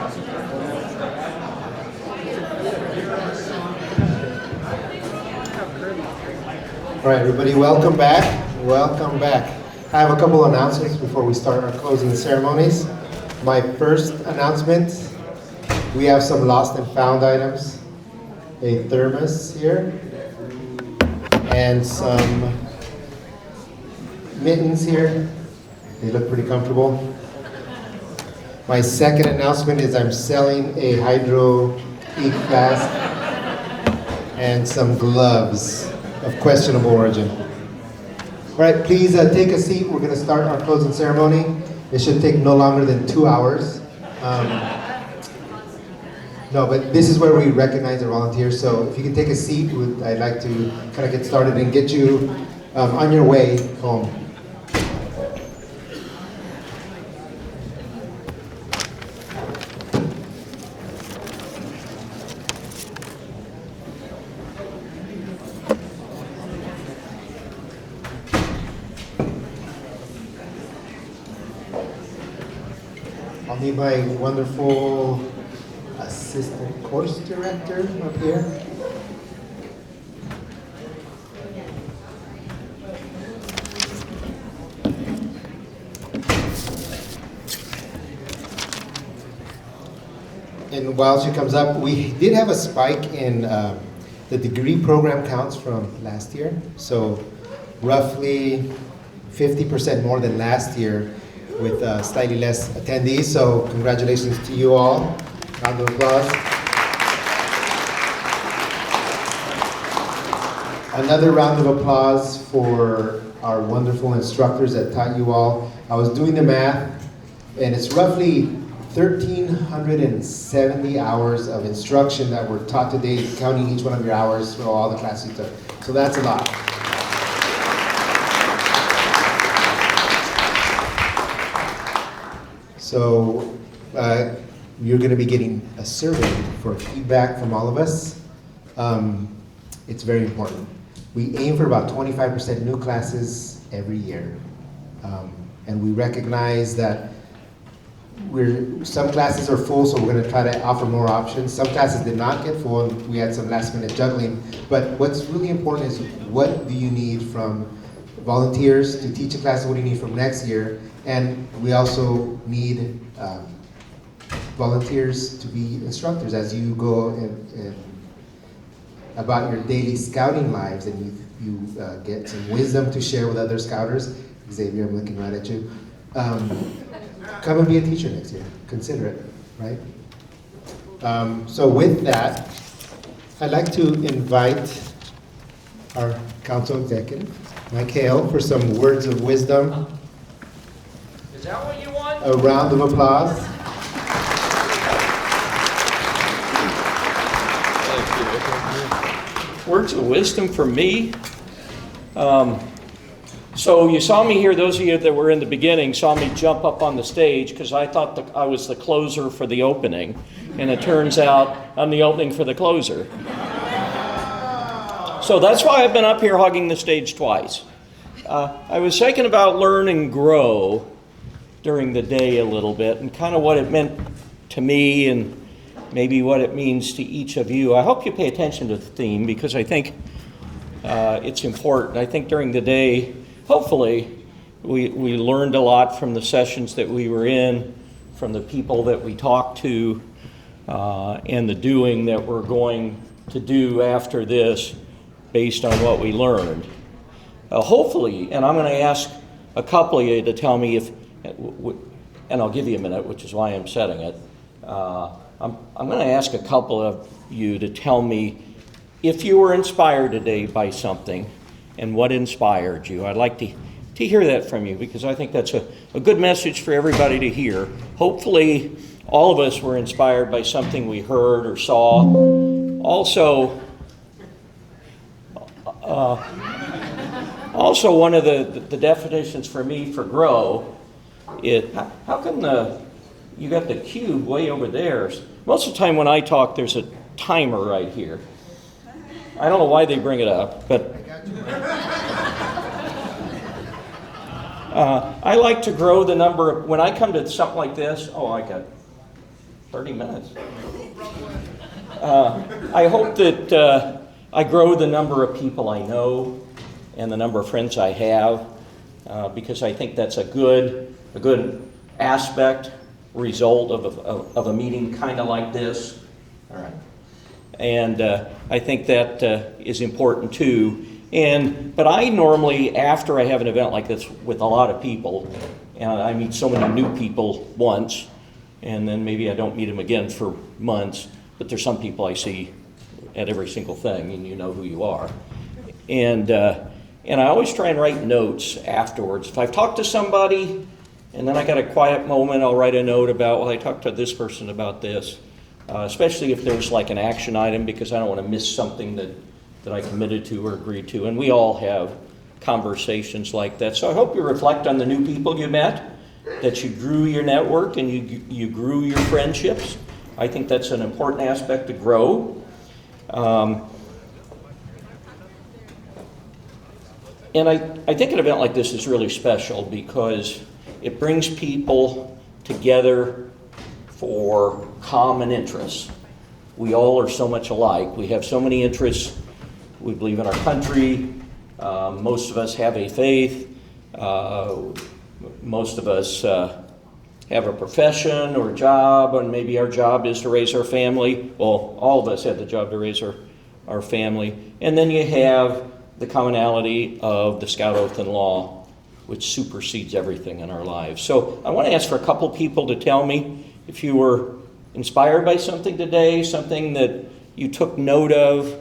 All right, everybody, welcome back. Welcome back. I have a couple announcements before we start our closing ceremonies. My first announcement, we have some lost and found items. A thermos here, and some mittens here. They look pretty comfortable. My second announcement is I'm selling a hydro ink flask and some gloves of questionable origin. All right, please take a seat. We're going to start our closing ceremony. It should take no longer than 2 hours. No, but this is where we recognize our volunteers. So if you can take a seat, I'd like to kind of get started and get you on your way home. I'll need my wonderful assistant course director up here. And while she comes up, we did have a spike in the degree program counts from last year. So roughly 50% more than last year with slightly less attendees. So congratulations to you all. Round of applause. Another round of applause for our wonderful instructors that taught you all. I was doing the math, and it's roughly 1,370 hours of instruction that were taught today, counting each one of your hours for all the classes you took. So that's a lot. So you're going to be getting a survey for feedback from all of us. It's very important. We aim for about 25% new classes every year. And we recognize that some classes are full, so we're going to try to offer more options. Some classes did not get full, and we had some last minute juggling. But what's really important is, what do you need from volunteers to teach a class? What do you need from next year? And we also need volunteers to be instructors as you go and about your daily scouting lives, and you get some wisdom to share with other scouters. Xavier, I'm looking right at you. Come and be a teacher next year. Consider it, right? So with that, I'd like to invite our council executive, Mike Hale, for some words of wisdom. Is that what you want? A round of applause. Thank you. Words of wisdom for me. So you saw me here, those of you that were in the beginning saw me jump up on the stage because I thought that I was the closer for the opening. And it turns out I'm the opening for the closer. So that's why I've been up here hugging the stage twice. I was thinking about learn and grow during the day a little bit, and kind of what it meant to me and maybe what it means to each of you. I hope you pay attention to the theme, because I think it's important. I think during the day, hopefully, we learned a lot from the sessions that we were in, from the people that we talked to, and the doing that we're going to do after this based on what we learned. Hopefully, and I'm going to ask a couple of you to tell me if, and I'll give you a minute, which is why I'm setting it. I'm going to ask a couple of you to tell me if you were inspired today by something and what inspired you. I'd like to hear that from you, because I think that's a good message for everybody to hear. Hopefully, all of us were inspired by something we heard or saw. Also, one of the definitions for me for grow, how come you got the cube way over there? Most of the time when I talk, there's a timer right here. I don't know why they bring it up, but I like to grow the number of, when I come to something like this, 30 minutes. I hope that I grow the number of people I know and the number of friends I have, because I think that's a good aspect, result of a meeting kind of like this. All right. And I think that is important too. But I normally, after I have an event like this with a lot of people, and I meet so many new people once, and then maybe I don't meet them again for months, but there's some people I see at every single thing, and you know who you are. And I always try and write notes afterwards. If I've talked to somebody, and then I got a quiet moment, I'll write a note about, well, I talked to this person about this, especially if there's like an action item, because I don't want to miss something that I committed to or agreed to. And we all have conversations like that. So I hope you reflect on the new people you met, that you grew your network and you grew your friendships. I think that's an important aspect to grow. And I think an event like this is really special because it brings people together for common interests. We all are so much alike. We have so many interests. We believe in our country. Most of us have a faith. Most of us have a profession or a job, and maybe our job is to raise our family. Well, all of us have the job to raise our family. And then you have the commonality of the Scout Oath and Law, which supersedes everything in our lives. So I want to ask for a couple people to tell me if you were inspired by something today, something that you took note of,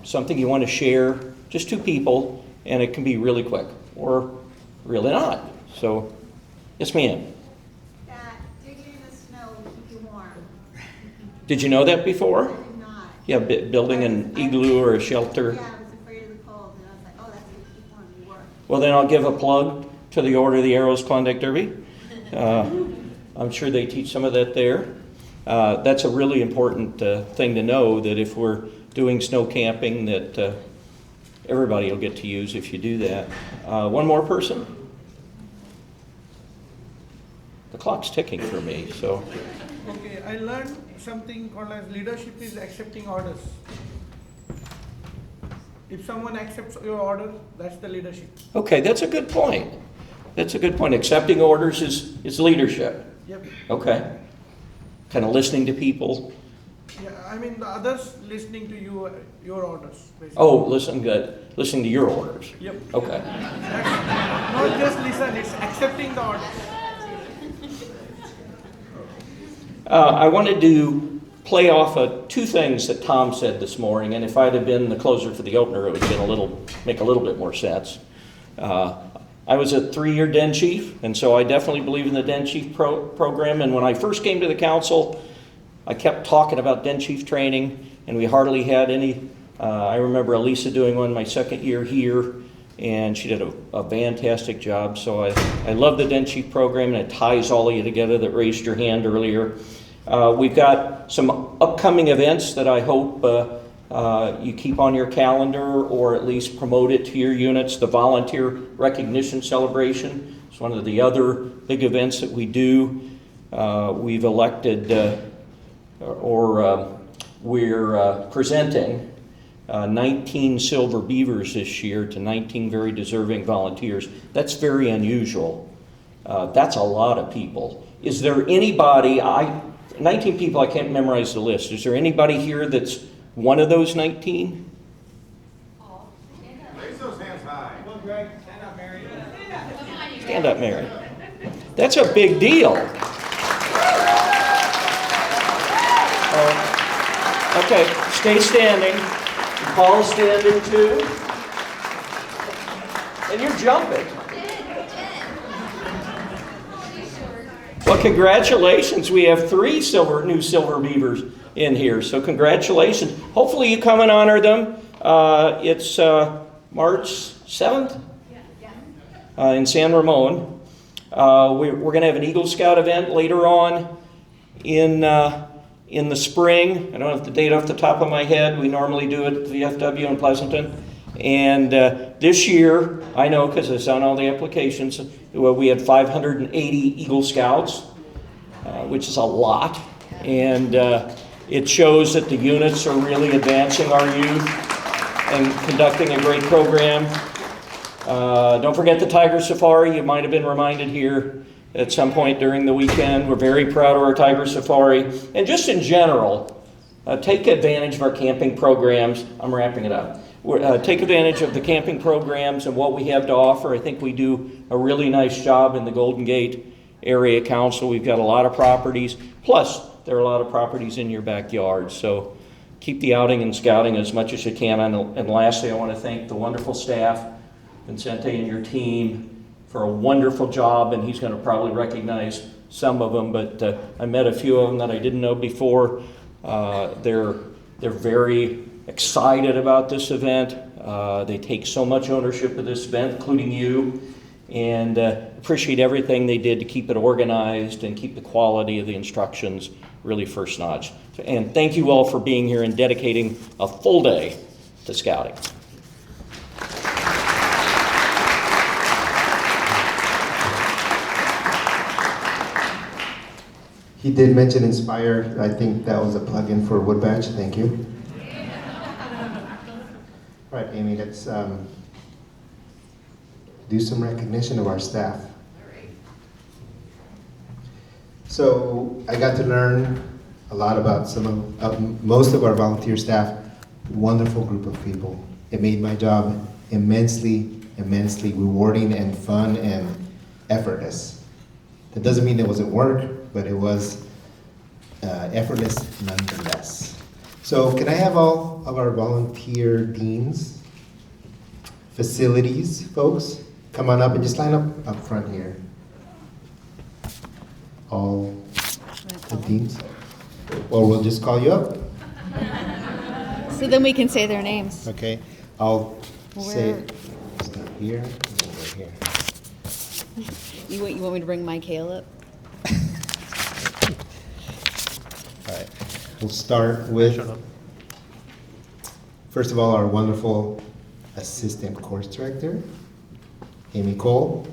something you want to share. Just 2 people, and it can be really quick or really not. So, yes, ma'am. That digging in the snow will keep you warm. Did you know that before? I did not. Yeah, building an igloo or a shelter. Yeah, I was afraid of the cold, and I was like, oh, that's going to keep warm and warm. Well, then I'll give a plug to the Order of the Arrows Klondike Derby. I'm sure they teach some of that there. That's a really important thing to know, that if we're doing snow camping, that everybody will get to use if you do that. One more person? The clock's ticking for me, so. Okay, I learned something called as leadership is accepting orders. If someone accepts your order, that's the leadership. Okay, that's a good point. That's a good point. Accepting orders is leadership. Yep. Okay. Kind of listening to people. Yeah, I mean the others listening to you, your orders. Basically. Oh, listening to your orders. Yep. Okay. That's not just listen, it's accepting the orders. I wanted to play off of 2 things that Tom said this morning, and if I'd have been the closer for the opener, it would have make a little bit more sense. I was a 3-year den chief, and so I definitely believe in the den chief program. And when I first came to the council, I kept talking about den chief training, and we hardly had any. I remember Elisa doing one my 2nd year here, and she did a fantastic job. So I love the den chief program, and it ties all of you together that raised your hand earlier. We've got some upcoming events that I hope you keep on your calendar, or at least promote it to your units. The Volunteer Recognition Celebration is one of the other big events that we do. We've elected, we're presenting 19 silver beavers this year to 19 very deserving volunteers. That's very unusual. That's a lot of people. Is there anybody, 19 people, I can't memorize the list. Is there anybody here that's one of those 19? Raise those hands high. Come on, Greg. Stand up, Mary. Stand up, Mary. That's a big deal. Okay, stay standing. Paul's standing too. And you're jumping. Well, congratulations. We have 3 new silver beavers in here. So congratulations. Hopefully you come and honor them. It's March 7th in San Ramon. We're going to have an Eagle Scout event later on in the spring. I don't have the date off the top of my head. We normally do it at the VFW in Pleasanton. And this year, I know because I saw all the applications, we had 580 Eagle Scouts. which is a lot. And it shows that the units are really advancing our youth and conducting a great program. Don't forget the Tiger Safari. You might have been reminded here at some point during the weekend. We're very proud of our Tiger Safari. And just in general, take advantage of our camping programs. I'm wrapping it up. Take advantage of the camping programs and what we have to offer. I think we do a really nice job in the Golden Gate Area Council. We've got a lot of properties. Plus, there are a lot of properties in your backyard. So keep the outing and scouting as much as you can. And lastly, I want to thank the wonderful staff, Vincente and your team, for a wonderful job. And he's going to probably recognize some of them, but I met a few of them that I didn't know before. They're very excited about this event. They take so much ownership of this event, including you, and appreciate everything they did to keep it organized and keep the quality of the instructions really first notch. And thank you all for being here and dedicating a full day to scouting. He did mention Inspire. I think that was a plug-in for Woodbatch. Thank you. All right, Amy, let's do some recognition of our staff. So I got to learn a lot about most of our volunteer staff. Wonderful group of people. It made my job immensely rewarding and fun and effortless. That doesn't mean it wasn't work, but it was effortless nonetheless. So can I have all of our volunteer deans, facilities folks, come on up and just line up front here. All the deans. Or we'll just call you up. So then we can say their names. Okay, I'll say Where? start here and over here. You want me to bring Mike Hale up? All right, we'll start with, first of all, our wonderful assistant course director, Amy Cole.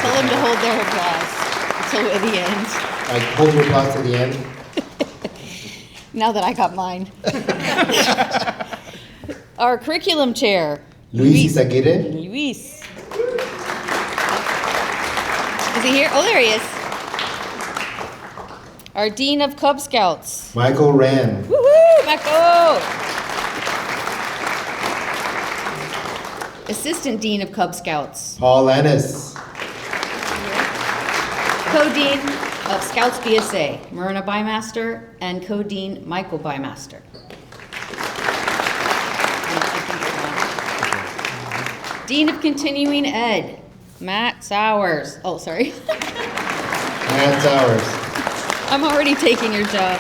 Tell them to hold their applause until the end. I hold your applause to the end. Now that I got mine. Our curriculum chair. Luis Aguirre. Luis. Is he here? Oh, there he is. Our Dean of Cub Scouts. Michael Rand. Woohoo, Marco! Assistant Dean of Cub Scouts. Paul Ennis. Co-Dean of Scouts BSA, Myrna Bymaster, and Co-Dean Michael Bymaster. Dean of Continuing Ed, Matt Sowers. Oh, sorry. Matt Sowers. I'm already taking your job.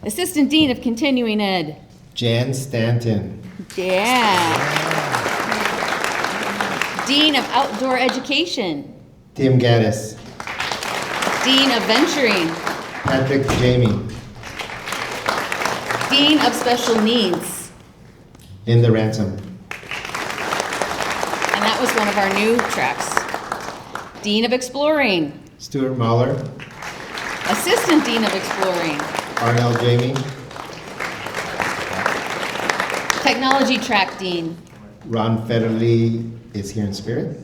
Assistant Dean of Continuing Ed. Jan Stanton. Yeah. Dean of Outdoor Education. Tim Gaddis. Dean of Venturing. Patrick Jamie. Dean of Special Needs. Linda Ransom. And that was one of our new tracks. Dean of Exploring. Stuart Mahler. Assistant Dean of Exploring. Arnell Jamie. Technology Track Dean. Ron Federley is here in spirit.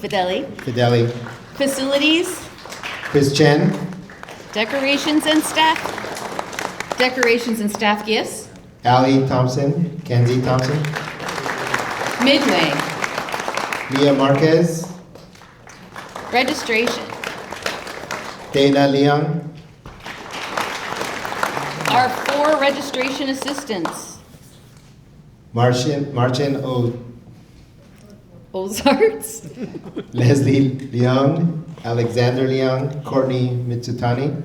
Fideli. Fideli. Facilities. Chris Chen. Decorations and Staff Gifts. Allie Thompson. Kenzie Thompson. Midway. Mia Marquez. Registration. Dana Leon. Our 4 registration assistants. Marcin Ozarts. Leslie Leong. Alexander Leong. Courtney Mitsutani.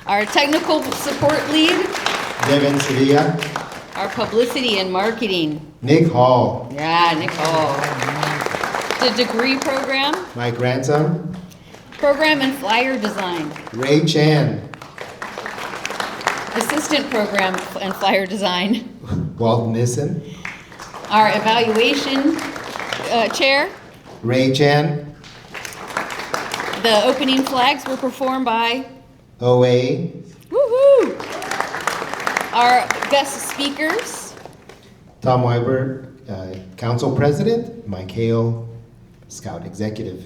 Our technical support lead. Devin Sevilla. Our publicity and marketing. Nick Hall. Yeah, Nicole. The degree program. Mike Ransom. Program and flyer design. Ray Chan. Assistant program and flyer design. Walt Nissen. Our evaluation chair. Ray Chan. The opening flags were performed by OA, woohoo! Our guest speakers, Tom Weibert, Council President, Mike Hale, Scout Executive.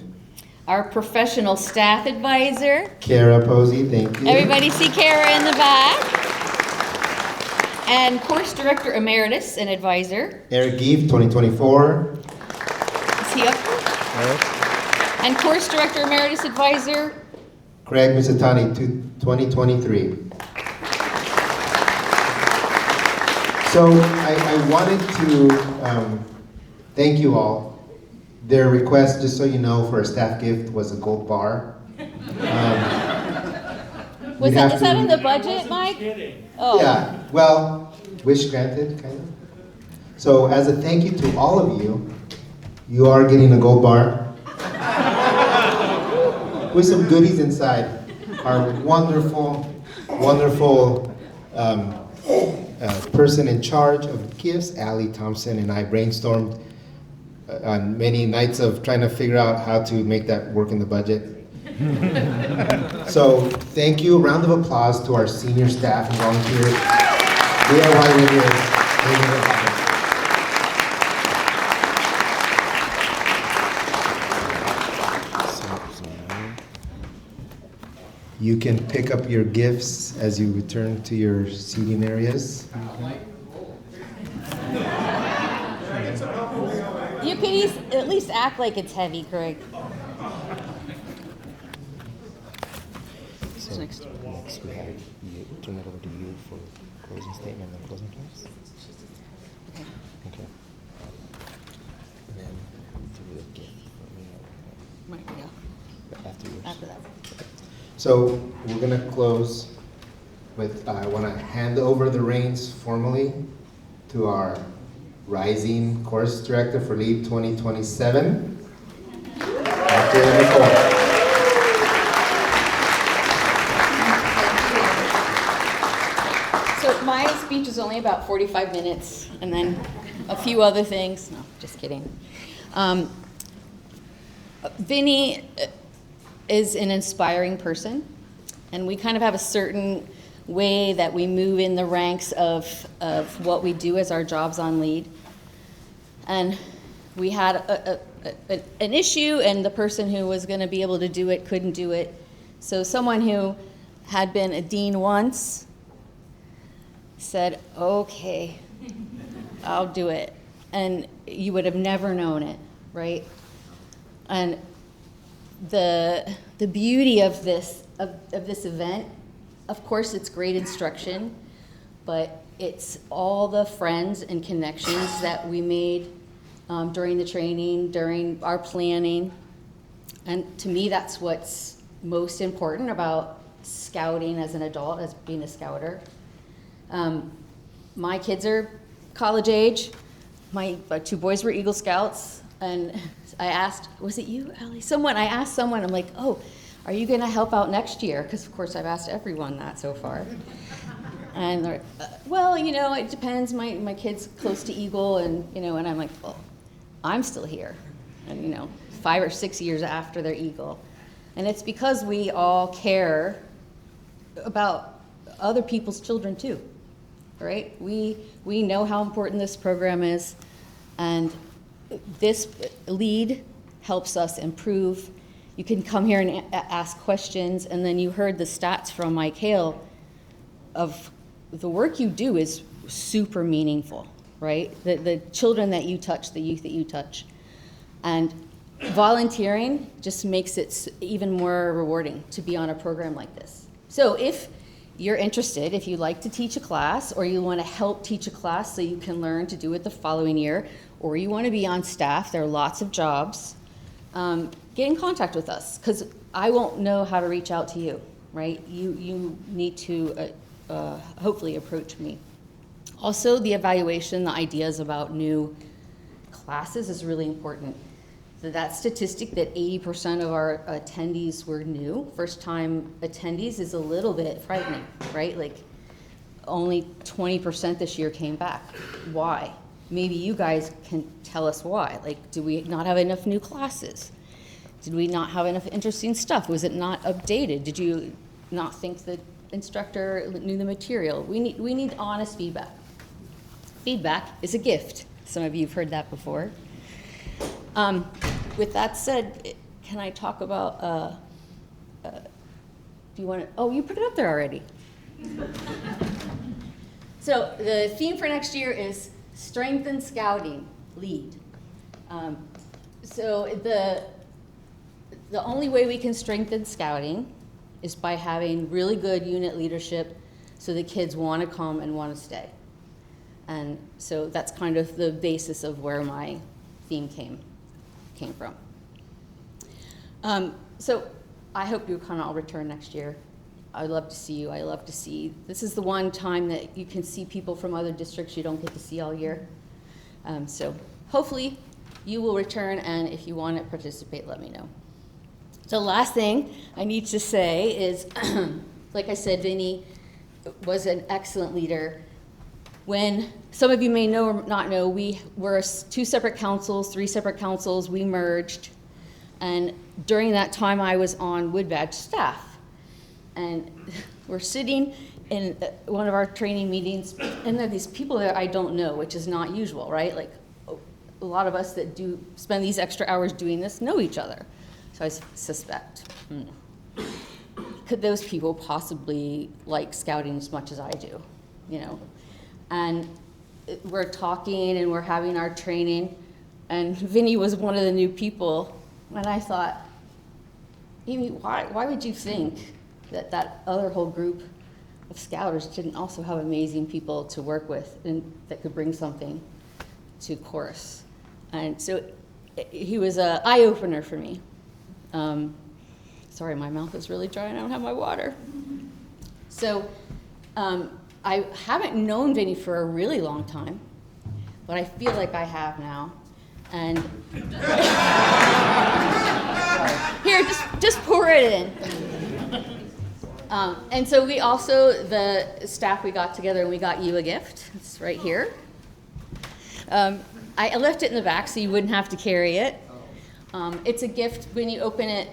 our professional staff advisor. Kara Posey, thank you. Everybody see Kara in the back. And course director emeritus and advisor. Eric Gief, 2024. Is he up here? And course director emeritus advisor. Craig Misitani, 2023. So I wanted to thank you all. Their request, just so you know, for a staff gift was a gold bar. Is that in the budget, Mike? Oh. Yeah, well, wish granted, kind of. So as a thank you to all of you, you are getting a gold bar with some goodies inside. Our wonderful, wonderful person in charge of gifts, Allie Thompson, and I brainstormed on many nights of trying to figure out how to make that work in the budget. So thank you. Round of applause to our senior staff and volunteers. We are why we're here. You can pick up your gifts as you return to your seating areas. You can at least act like it's heavy, Craig. So next we have you turn it over to you for closing statement and closing class. Okay. And then through the gift for me. Right, yeah. After that. So we're gonna close with, I wanna hand over the reins formally to our rising course director for LEAD 2027. Dr. Nicole. So my speech is only about 45 minutes, and then a few other things. No, just kidding. Vinny is an inspiring person, and we kind of have a certain way that we move in the ranks of what we do as our jobs on LEAD. And we had an issue, and the person who was going to be able to do it couldn't do it. So someone who had been a dean once said, okay, I'll do it. And you would have never known it, right? And the beauty of this event, of course, it's great instruction, but it's all the friends and connections that we made during the training, during our planning. And to me, that's what's most important about scouting as an adult, as being a scouter. My kids are college age. My two boys were Eagle Scouts, and I asked, was it you, Allie? I asked someone, I'm like, oh, are you gonna help out next year? Because of course I've asked everyone that so far. And they're like, well, it depends. My kid's close to Eagle, and and I'm like, well, I'm still here, and 5 or 6 years after their Eagle. And it's because we all care about other people's children too, right? We know how important this program is, and this LEAD helps us improve. You can come here and ask questions, and then you heard the stats from Mike Hale of the work you do is super meaningful, right? The children that you touch, the youth that you touch. And volunteering just makes it even more rewarding to be on a program like this. So if you're interested, if you like to teach a class, or you want to help teach a class so you can learn to do it the following year, or you want to be on staff, there are lots of jobs, get in contact with us, because I won't know how to reach out to you, right? You need to hopefully approach me. Also, the evaluation, the ideas about new classes is really important. So that statistic that 80% of our attendees were new, first-time attendees, is a little bit frightening, right? Like, only 20% this year came back. Why? Maybe you guys can tell us why. Like, do we not have enough new classes? Did we not have enough interesting stuff? Was it not updated? Did you not think the instructor knew the material? We need honest feedback. Feedback is a gift. Some of you have heard that before. With that said, can I talk about, do you want to, oh, you put it up there already. So the theme for next year is Strengthen Scouting, Lead. So the only way we can strengthen scouting is by having really good unit leadership so the kids want to come and want to stay. And so that's kind of the basis of where my theme came from. So I hope you kind of all return next year. I'd love to see you. I love to see. This is the one time that you can see people from other districts you don't get to see all year. So hopefully you will return, and if you want to participate, let me know. So last thing I need to say is, like I said, Vinny was an excellent leader. When some of you may know or not know, we were 2 separate councils, 3 separate councils, we merged. And during that time, I was on Wood Badge staff. And we're sitting in one of our training meetings, and there are these people that I don't know, which is not usual, right? Like a lot of us that do spend these extra hours doing this know each other. So I suspect, could those people possibly like scouting as much as I do, you know? And we're talking and we're having our training, and Vinny was one of the new people, and I thought, Amy, why would you think that other whole group of scouters didn't also have amazing people to work with and that could bring something to chorus? And so he was an eye-opener for me. Sorry, my mouth is really dry and I don't have my water. So I haven't known Vinny for a really long time, but I feel like I have now. And here, just pour it in. And so we also, the staff, we got together and we got you a gift. It's right here. I left it in the back so you wouldn't have to carry it. It's a gift when you open it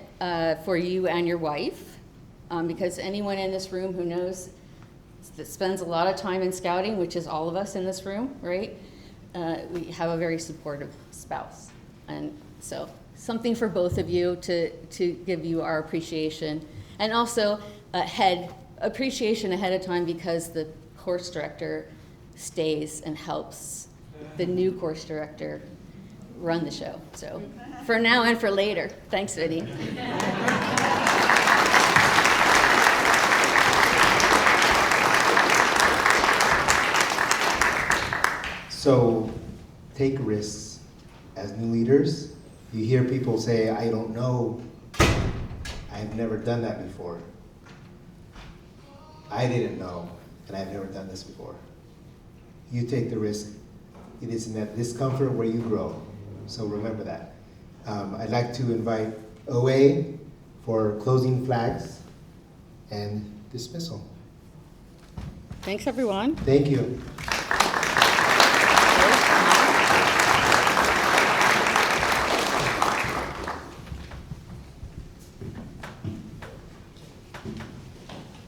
for you and your wife, because anyone in this room who knows that spends a lot of time in scouting, which is all of us in this room, right? We have a very supportive spouse. And so something for both of you to give you our appreciation. And also appreciation ahead of time, because the course director stays and helps the new course director run the show. So for now and for later. Thanks, Vinny. So take risks as new leaders. You hear people say, I don't know, I've never done that before. I didn't know, and I've never done this before. You take the risk. It is in that discomfort where you grow. So remember that. I'd like to invite OA for closing flags and dismissal. Thanks, everyone. Thank you.